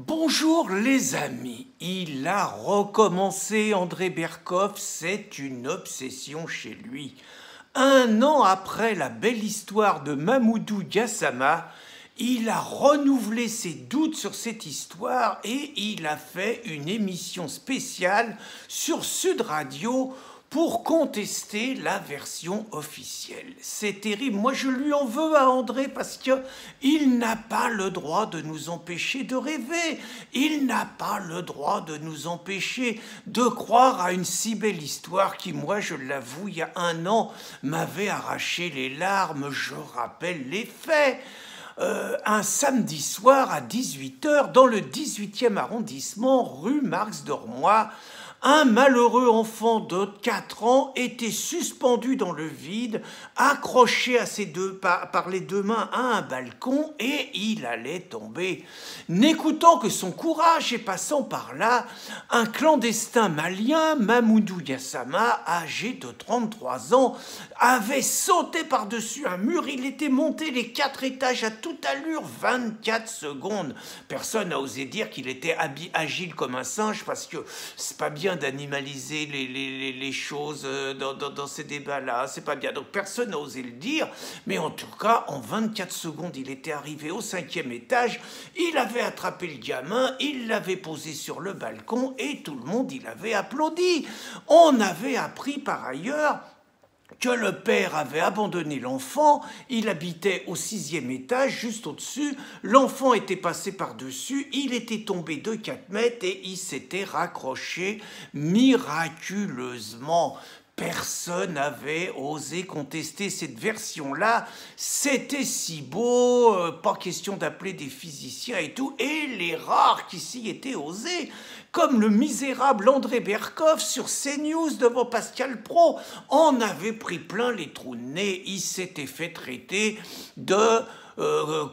Bonjour les amis, il a recommencé André Berkoff, c'est une obsession chez lui. 1 an après la belle histoire de Mamoudou Gassama, il a renouvelé ses doutes sur cette histoire et il a fait une émission spéciale sur Sud Radio pour contester la version officielle. C'est terrible. Moi, je lui en veux à André parce qu'il n'a pas le droit de nous empêcher de rêver. Il n'a pas le droit de nous empêcher de croire à une si belle histoire qui, moi, je l'avoue, il y a 1 an, m'avait arraché les larmes. Je rappelle les faits. Un samedi soir à 18h, dans le 18e arrondissement, rue Marx-Dormoy, un malheureux enfant de 4 ans était suspendu dans le vide, accroché à par les 2 mains à un balcon et il allait tomber. N'écoutant que son courage et passant par là, un clandestin malien, Mamoudou Gassama, âgé de 33 ans, avait sauté par-dessus un mur. Il était monté les 4 étages à toute allure, 24 secondes. Personne n'a osé dire qu'il était agile comme un singe parce que c'est pas bien d'animaliser les choses dans ces débats-là, c'est pas bien. Donc personne n'a osé le dire, mais en tout cas, en 24 secondes, il était arrivé au 5e étage, il avait attrapé le gamin, il l'avait posé sur le balcon et tout le monde, il avait applaudi. On avait appris par ailleurs que le père avait abandonné l'enfant, il habitait au 6e étage, juste au-dessus, l'enfant était passé par-dessus, il était tombé de 4 mètres et il s'était raccroché miraculeusement. Personne n'avait osé contester cette version-là. C'était si beau, pas question d'appeler des physiciens et tout. Et les rares qui s'y étaient osés, comme le misérable André Berkoff sur CNews devant Pascal Praud, en avait pris plein les trous de nez. Il s'était fait traiter de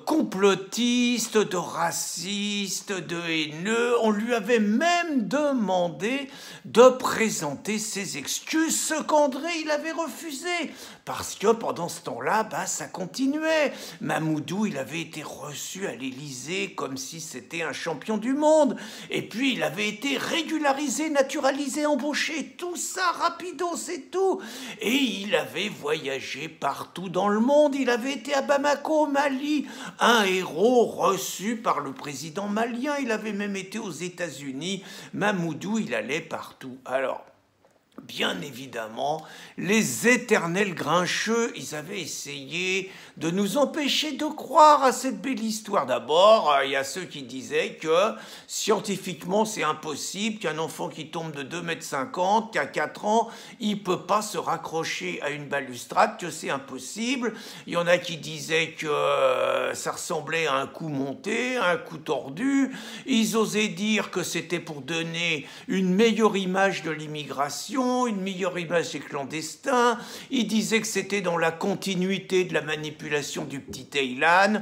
complotiste, de raciste, de haineux. On lui avait même demandé de présenter ses excuses, ce qu'André, il avait refusé. Parce que pendant ce temps-là, ça continuait. Mamoudou, il avait été reçu à l'Élysée comme si c'était un champion du monde. Et puis, il avait été régularisé, naturalisé, embauché. Tout ça, rapido, c'est tout. Et il avait voyagé partout dans le monde. Il avait été à Bamako, au Mali, un héros reçu par le président malien. Il avait même été aux États-Unis. Mamoudou, il allait partout. Alors, bien évidemment, les éternels grincheux, ils avaient essayé de nous empêcher de croire à cette belle histoire. D'abord, il y a ceux qui disaient que scientifiquement, c'est impossible qu'un enfant qui tombe de 2,50 m, qui a 4 ans, il peut pas se raccrocher à une balustrade, que c'est impossible. Il y en a qui disaient que ça ressemblait à un coup monté, à un coup tordu. Ils osaient dire que c'était pour donner une meilleure image de l'immigration, une meilleure image des clandestins. Il disait que c'était dans la continuité de la manipulation du petit Aylan,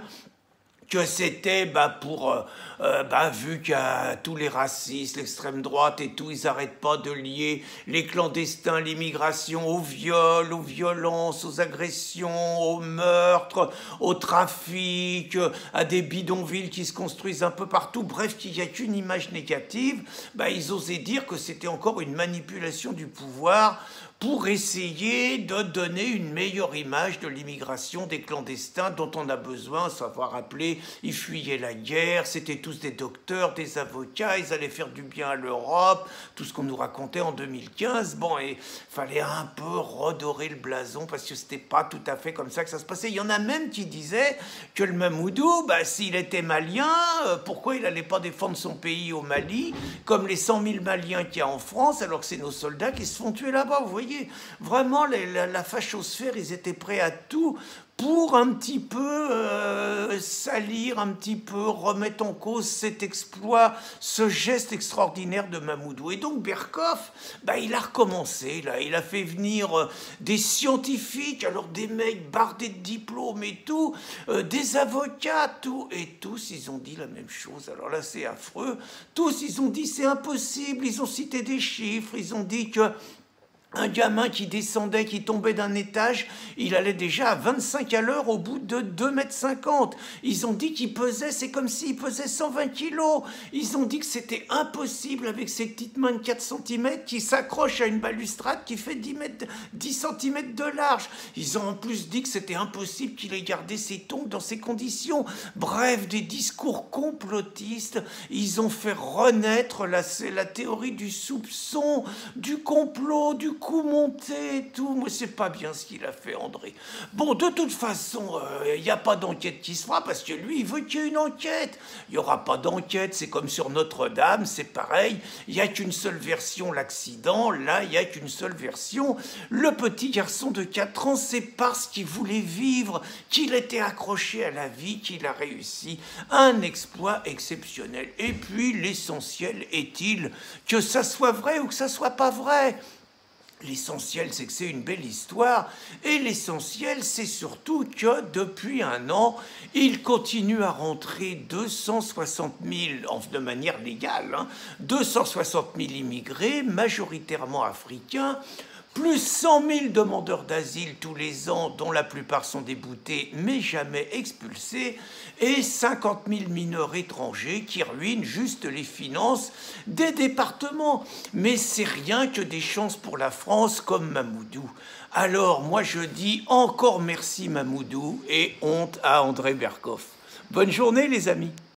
que c'était vu qu'il y a tous les racistes, l'extrême droite et tout, ils n'arrêtent pas de lier les clandestins, l'immigration au viol, aux violences, aux agressions, aux meurtres, au trafic, à des bidonvilles qui se construisent un peu partout, bref, qu'il n'y a qu'une image négative. Ils osaient dire que c'était encore une manipulation du pouvoir pour essayer de donner une meilleure image de l'immigration des clandestins dont on a besoin, savoir rappeler, ils fuyaient la guerre, c'était tous des docteurs, des avocats, ils allaient faire du bien à l'Europe, tout ce qu'on nous racontait en 2015. Bon, et fallait un peu redorer le blason parce que c'était pas tout à fait comme ça que ça se passait. Il y en a même qui disaient que le Mamoudou, s'il était malien, pourquoi il n'allait pas défendre son pays au Mali, comme les 100 000 Maliens qu'il y a en France, alors que c'est nos soldats qui se font tuer là-bas, vous voyez. Vraiment, la fachosphère, ils étaient prêts à tout pour un petit peu salir, un petit peu remettre en cause cet exploit, ce geste extraordinaire de Mamoudou. Et donc Berkoff, il a recommencé, là. Il a fait venir des scientifiques, alors des mecs bardés de diplômes et tout, des avocats, tout, et tous, ils ont dit la même chose. Alors là, c'est affreux. Tous, ils ont dit c'est impossible, ils ont cité des chiffres, ils ont dit que Un gamin qui descendait, qui tombait d'un étage, il allait déjà à 25 à l'heure au bout de 2,50 m. Ils ont dit qu'il pesait, c'est comme s'il pesait 120 kilos. Ils ont dit que c'était impossible avec ses petites mains de 4 cm qui s'accrochent à une balustrade qui fait 10 cm de large. Ils ont en plus dit que c'était impossible qu'il ait gardé ses tongs dans ces conditions. Bref, des discours complotistes. Ils ont fait renaître la théorie du soupçon, du complot, du coup monté et tout. Moi, c'est pas bien ce qu'il a fait, André. Bon, de toute façon, il n'y a pas d'enquête qui se fera parce que lui, il veut qu'il y ait une enquête. Il n'y aura pas d'enquête, c'est comme sur Notre-Dame, c'est pareil. Il n'y a qu'une seule version, l'accident. Là, il n'y a qu'une seule version. Le petit garçon de 4 ans, c'est parce qu'il voulait vivre, qu'il était accroché à la vie, qu'il a réussi. Un exploit exceptionnel. Et puis, l'essentiel est-il que ça soit vrai ou que ça soit pas vrai? L'essentiel, c'est que c'est une belle histoire, et l'essentiel, c'est surtout que depuis un an, il continue à rentrer 260 000, de manière légale, 260 000 immigrés, majoritairement africains, plus 100 000 demandeurs d'asile tous les ans, dont la plupart sont déboutés mais jamais expulsés, et 50 000 mineurs étrangers qui ruinent juste les finances des départements. Mais c'est rien que des chances pour la France comme Mamoudou. Alors moi je dis encore merci Mamoudou et honte à André Berkoff. Bonne journée les amis.